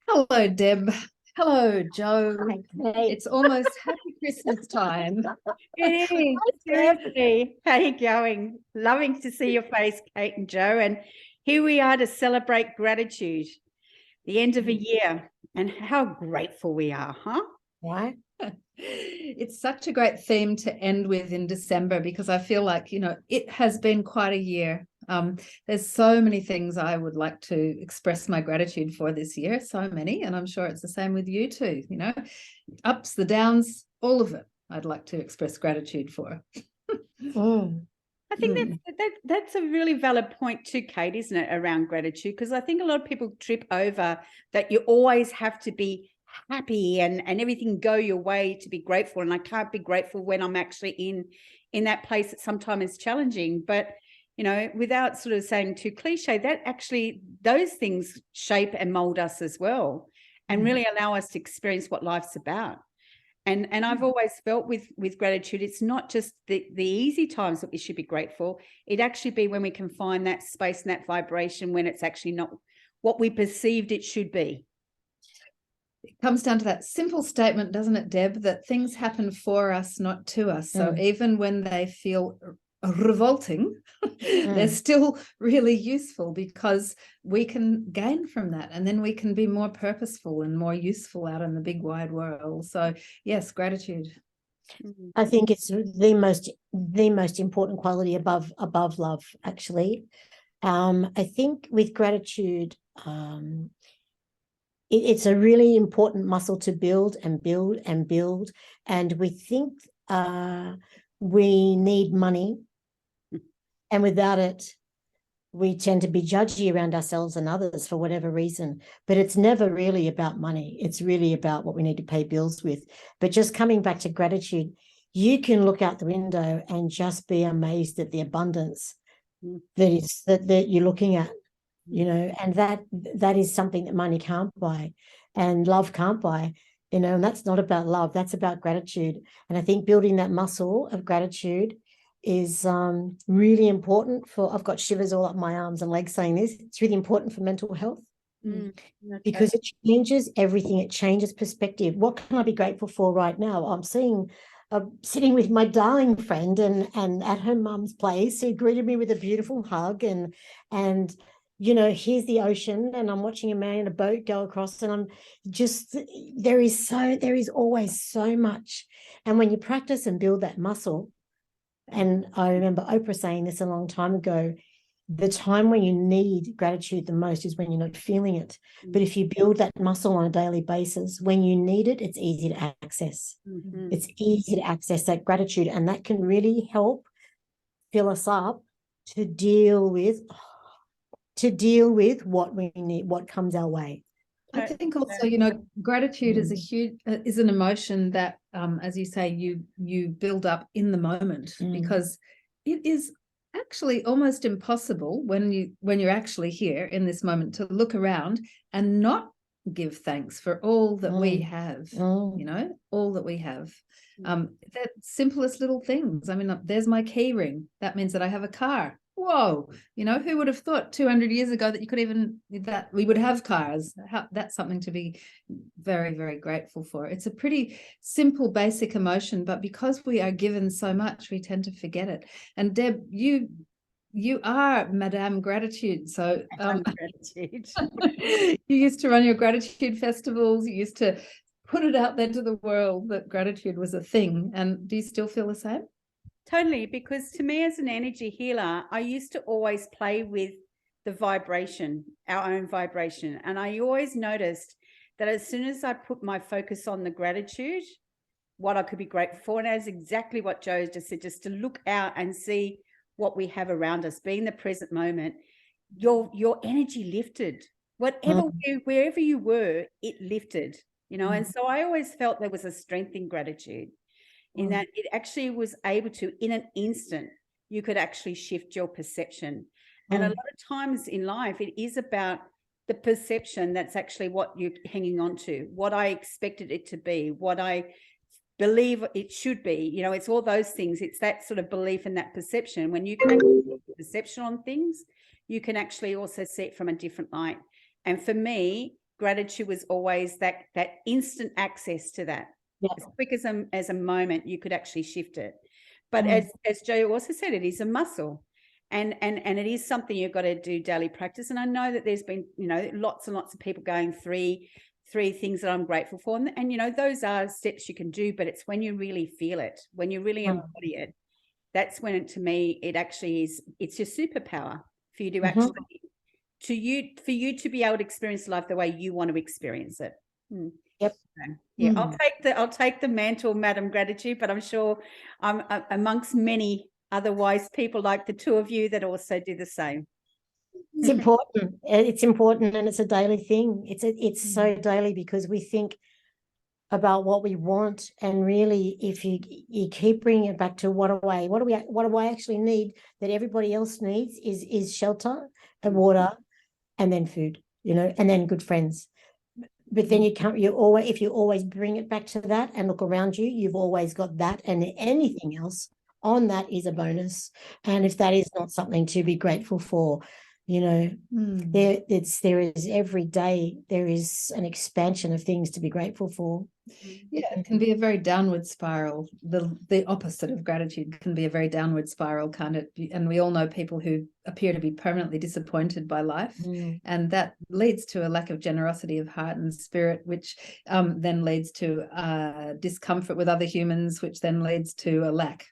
Hello, Deb. Hello, Joe. Okay. It's almost happy Christmas time. It is. Seriously. How you going? Loving to see your face, Kate and Joe. And here we are to celebrate gratitude, the end of a year, and how grateful we are, huh? Right. It's such a great theme to end with in December because I feel like, it has been quite a year. There's so many things I would like to express my gratitude for this year, so many, and I'm sure it's the same with you too, ups, the downs, all of it I'd like to express gratitude for. I think that's a really valid point too, Kate, isn't it, around gratitude? Because I think a lot of people trip over that you always have to be happy and everything go your way to be grateful. And I can't be grateful when I'm actually in that place that sometimes is challenging. But, without sort of saying too cliche, that actually those things shape and mold us as well and really allow us to experience what life's about. And I've always felt with gratitude, it's not just the easy times that we should be grateful. It'd actually be when we can find that space and that vibration when it's actually not what we perceived it should be. It comes down to that simple statement, doesn't it, Deb, that things happen for us, not to us. So even when they feel revolting, they're still really useful because we can gain from that, and then we can be more purposeful and more useful out in the big wide world. So yes, gratitude. I think it's the most important quality above love, actually. I think with gratitude, it's a really important muscle to build and build and build. And we think we need money, and without it, we tend to be judgy around ourselves and others for whatever reason. But it's never really about money. It's really about what we need to pay bills with. But just coming back to gratitude, you can look out the window and just be amazed at the abundance that you're looking at. And that is something that money can't buy and love can't buy, and that's not about love, that's about gratitude. And I think building that muscle of gratitude is really important I've got shivers all up my arms and legs saying this, it's really important for mental health because it changes everything. It changes perspective. What can I be grateful for right now? I'm sitting with my darling friend and at her mum's place, who greeted me with a beautiful hug and here's the ocean, and I'm watching a man in a boat go across, and I'm just, there is always so much. And when you practice and build that muscle, and I remember Oprah saying this a long time ago, the time when you need gratitude the most is when you're not feeling it. But if you build that muscle on a daily basis, when you need it, it's easy to access. It's easy to access that gratitude, and that can really help fill us up to deal with what we need, what comes our way. I think also, gratitude is an emotion that, as you say, you build up in the moment, because it is actually almost impossible when you're actually here in this moment to look around and not give thanks for all that we have, all that we have. The simplest little things. I mean, there's my key ring. That means that I have a car. Whoa, who would have thought 200 years ago that we would have cars? That's something to be very, very grateful for. It's a pretty simple, basic emotion, but because we are given so much, we tend to forget it. And Deb, you are Madame Gratitude. So gratitude. You used to run your gratitude festivals. You used to put it out there to the world that gratitude was a thing. And do you still feel the same? Totally, because to me as an energy healer, I used to always play with the vibration, our own vibration. And I always noticed that as soon as I put my focus on the gratitude, what I could be grateful for, and that's exactly what Joe just said, just to look out and see what we have around us, be in the present moment, your energy lifted. Wherever you were, it lifted, and so I always felt there was a strength in gratitude. In that it actually was able to, in an instant, you could actually shift your perception. And a lot of times in life, it is about the perception that's actually what you're hanging on to, what I expected it to be, what I believe it should be. It's all those things. It's that sort of belief and that perception. When you can actually put perception on things, you can actually also see it from a different light. And for me, gratitude was always that instant access to that. Yeah. As quick as a moment, you could actually shift it. But as Joe also said, it is a muscle. And it is something you've got to do daily practice. And I know that there's been, lots and lots of people going three things that I'm grateful for. And those are steps you can do, but it's when you really feel it, when you really embody it, that's when to me, it actually is, it's your superpower for you to actually, for you to be able to experience life the way you want to experience it. Yep. So, yeah, I'll take the mantle, Madam Gratitude, but I'm sure I'm amongst many other wise people like the two of you that also do the same. It's important. It's important, and it's a daily thing. It's so daily, because we think about what we want, and really, if you keep bringing it back to what do I actually need that everybody else needs is shelter and water, and then food, and then good friends. But then if you always bring it back to that and look around you, you've always got that, and anything else on that is a bonus. And if that is not something to be grateful for, there is every day, there is an expansion of things to be grateful for. Yeah, it can be a very downward spiral. The opposite of gratitude can be a very downward spiral, can't it? And we all know people who appear to be permanently disappointed by life, and that leads to a lack of generosity of heart and spirit, which then leads to discomfort with other humans, which then leads to a lack,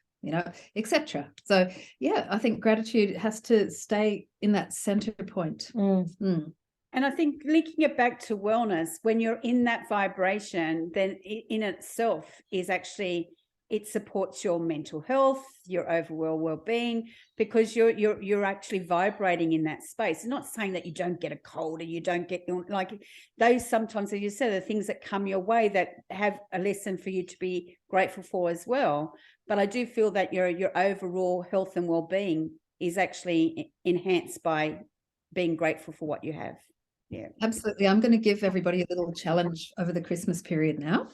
etc. So yeah, I think gratitude has to stay in that center point. And I think linking it back to wellness, when you're in that vibration, then in itself is actually, it supports your mental health, your overall well-being, because you're actually vibrating in that space. It's not saying that you don't get a cold or you don't get like those, sometimes, as you said, the things that come your way that have a lesson for you to be grateful for as well. But I do feel that your overall health and well-being is actually enhanced by being grateful for what you have. Yeah, absolutely. I'm going to give everybody a little challenge over the Christmas period now.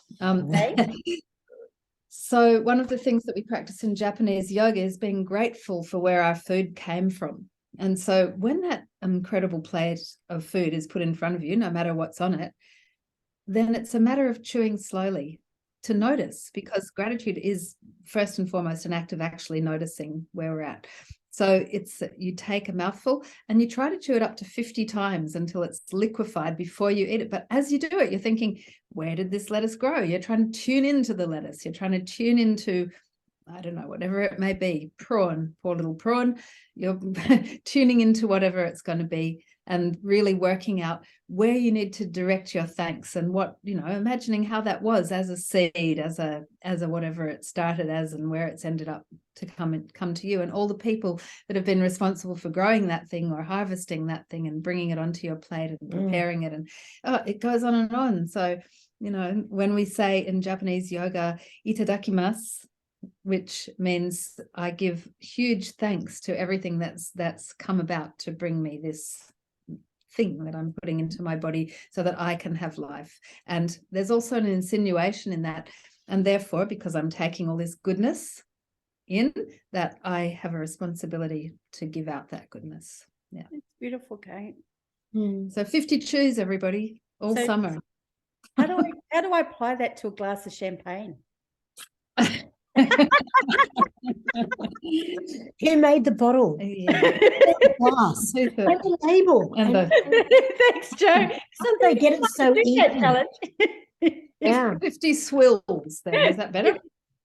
So one of the things that we practice in Japanese yoga is being grateful for where our food came from. And so when that incredible plate of food is put in front of you, no matter what's on it, then it's a matter of chewing slowly to notice, because gratitude is first and foremost an act of actually noticing where we're at. So it's, you take a mouthful and you try to chew it up to 50 times until it's liquefied before you eat it. But as you do it, you're thinking, where did this lettuce grow? You're trying to tune into the lettuce. You're trying to tune into, I don't know, whatever it may be, prawn, poor little prawn. You're tuning into whatever it's going to be, and really working out where you need to direct your thanks, and what, imagining how that was as a seed, as a whatever it started as, and where it's ended up to come to you, and all the people that have been responsible for growing that thing or harvesting that thing and bringing it onto your plate and preparing it, and it goes on and on. So, when we say in Japanese yoga, itadakimasu, which means I give huge thanks to everything that's come about to bring me this thing that I'm putting into my body so that I can have life. And there's also an insinuation in that, and therefore, because I'm taking all this goodness in, that I have a responsibility to give out that goodness. Yeah, it's beautiful, Kate. So 50 chews, everybody, all summer. How do I apply that to a glass of champagne? Who made the bottle? Yeah. The glass and the label. Thanks, Joe. Don't they get it so easy? Yeah, 50 swills. Then is that better?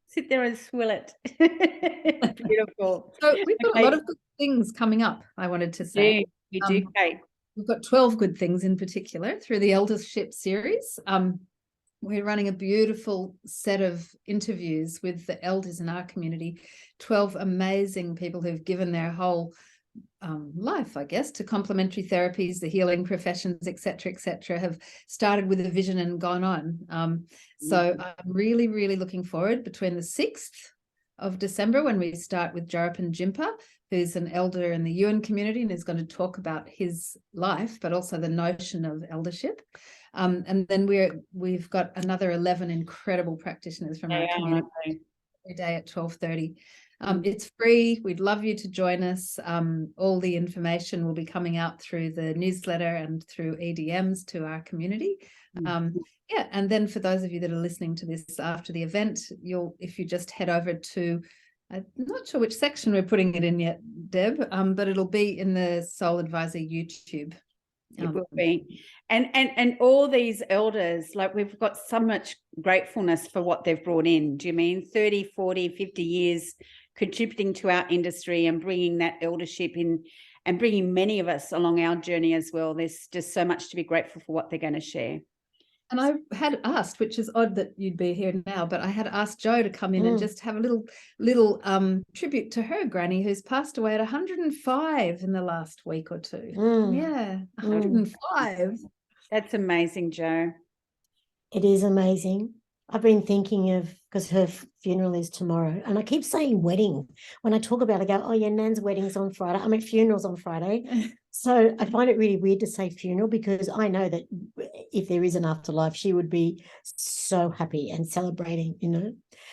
Sit there and swill it. Beautiful. So we've got a lot of good things coming up, I wanted to say. You do, Kate. We've got 12 good things in particular through the Eldership series. We're running a beautiful set of interviews with the elders in our community, 12 amazing people who've given their whole life, I guess, to complementary therapies, the healing professions, etc., have started with a vision and gone on. So I'm really, really looking forward between the 6th of December, when we start with Jarapan Jimpa, who's an elder in the Yuan community and is going to talk about his life, but also the notion of eldership. And then we've got another 11 incredible practitioners from our community every day at 12:30. It's free. We'd love you to join us. All the information will be coming out through the newsletter and through EDMs to our community. Yeah, and then for those of you that are listening to this after the event, if you just head over to, I'm not sure which section we're putting it in yet, Deb, but it'll be in the SoulAdvisor YouTube. It will be. And all these elders, like, we've got so much gratefulness for what they've brought in. Do you mean 30, 40, 50 years contributing to our industry and bringing that eldership in and bringing many of us along our journey as well. There's just so much to be grateful for what they're going to share. And I had asked, which is odd that you'd be here now, but I had asked Jo to come in and just have a little tribute to her granny, who's passed away at 105 in the last week or two. Yeah, 105. That's amazing, Jo. It is amazing. I've been thinking of, because her funeral is tomorrow, and I keep saying wedding. When I talk about it, I go, oh yeah, Nan's wedding's on Friday. I mean, funeral's on Friday. So I find it really weird to say funeral, because I know that if there is an afterlife, she would be so happy and celebrating, you know.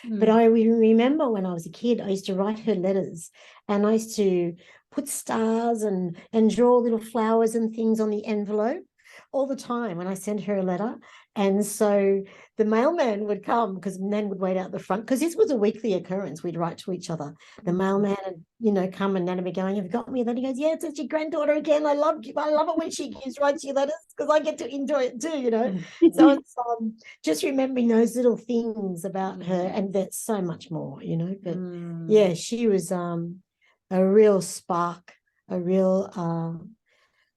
But I remember when I was a kid, I used to write her letters, and I used to put stars and draw little flowers and things on the envelope all the time when I sent her a letter. And so the mailman would come, because Nan would wait out the front, because this was a weekly occurrence. We'd write to each other. The mailman would, you know, come, and Nan would be going, have you got me? And then he goes, yeah, it's your granddaughter again. I love it when she writes you letters, because I get to enjoy it too, you know. So it's just remembering those little things about her, and that's so much more, you know. But yeah, she was a real spark,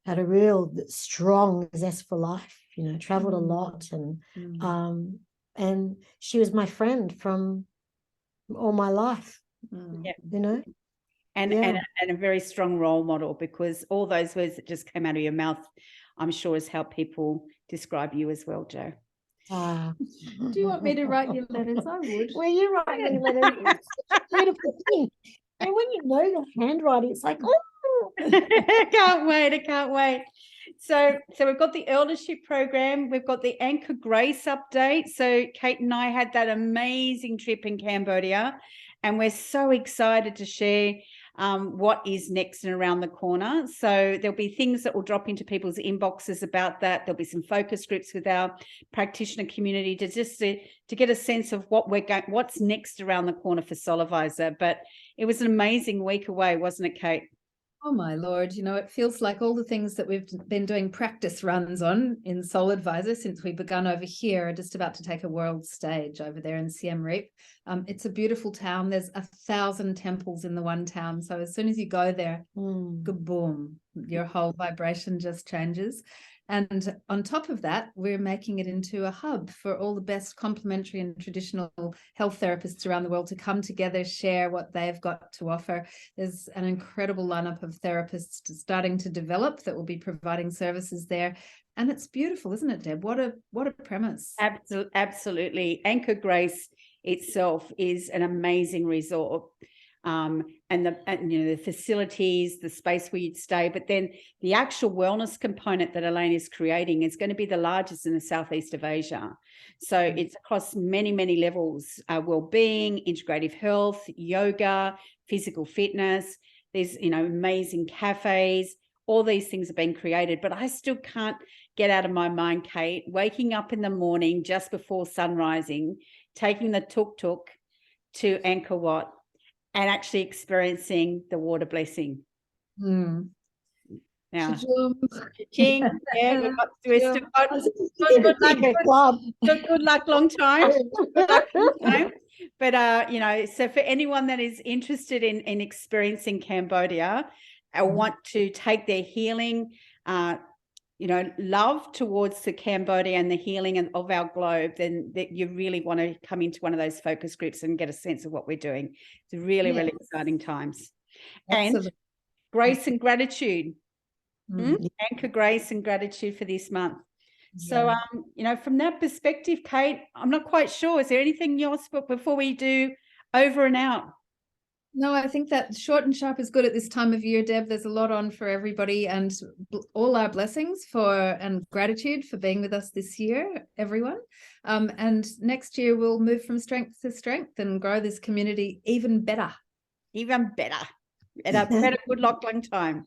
had a real strong zest for life, you know, traveled a lot, and she was my friend from all my life, you know. And a very strong role model, because all those words that just came out of your mouth, I'm sure, is how people describe you as well, Jo. Do you want me to write your letters? I would. Well, you write me letters. It's such a beautiful thing. And when you know the handwriting, it's like, oh. I can't wait. So we've got the eldership program, we've got the Anchor Grace update. So Kate and I had that amazing trip in Cambodia, and we're so excited to share what is next and around the corner. So there'll be things that will drop into people's inboxes about that. There'll be some focus groups with our practitioner community to get a sense of what's next around the corner for SoulAdvisor. But it was an amazing week away, wasn't it, Kate? Oh my Lord, you know, it feels like all the things that we've been doing practice runs on in SoulAdvisor since we begun over here are just about to take a world stage over there in Siem Reap. It's a beautiful town. There's 1,000 temples in the one town. So as soon as you go there, kaboom, your whole vibration just changes. And on top of that, we're making it into a hub for all the best complementary and traditional health therapists around the world to come together, share what they've got to offer. There's an incredible lineup of therapists starting to develop that will be providing services there. And it's beautiful, isn't it, Deb? What a premise. Absolutely. Anchor Grace itself is an amazing resort. And the facilities, the space where you'd stay, but then the actual wellness component that Elaine is creating is going to be the largest in the southeast of Asia. So it's across many, many levels: well-being, integrative health, yoga, physical fitness. There's, you know, amazing cafes. All these things have been created, but I still can't get out of my mind, Kate, waking up in the morning just before sun rising, taking the tuk-tuk to Angkor Wat, and actually experiencing the water blessing. Now, yeah, we're still good luck, long time. But you know, so for anyone that is interested in experiencing Cambodia, I want to take their healing, you know, love towards the Cambodia and the healing of our globe, then that you really want to come into one of those focus groups and get a sense of what we're doing. It's really, really exciting times. Absolutely. And grace and gratitude. Anchor grace and gratitude for this month. So, you know, from that perspective, Kate, I'm not quite sure. Is there anything else before we do over and out? No, I think that short and sharp is good at this time of year, Deb. There's a lot on for everybody, and all our blessings and gratitude for being with us this year, everyone. And next year we'll move from strength to strength and grow this community even better. even better. And a better good luck long time.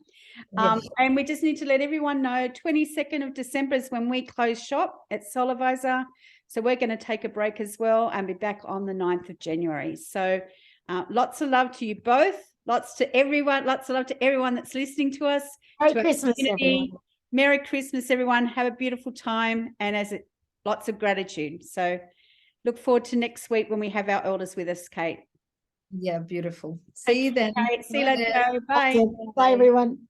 Yes. And we just need to let everyone know 22nd of December is when we close shop at SoulAdvisor. So we're going to take a break as well and be back on the 9th of January. So lots of love to you both. Lots to everyone. Lots of love to everyone that's listening to us. Merry to our Christmas, community. everyone. Merry Christmas, everyone. Have a beautiful time. And lots of gratitude. So look forward to next week when we have our elders with us, Kate. Yeah, beautiful. See you then. Kate. See you later. Bye. Bye, everyone.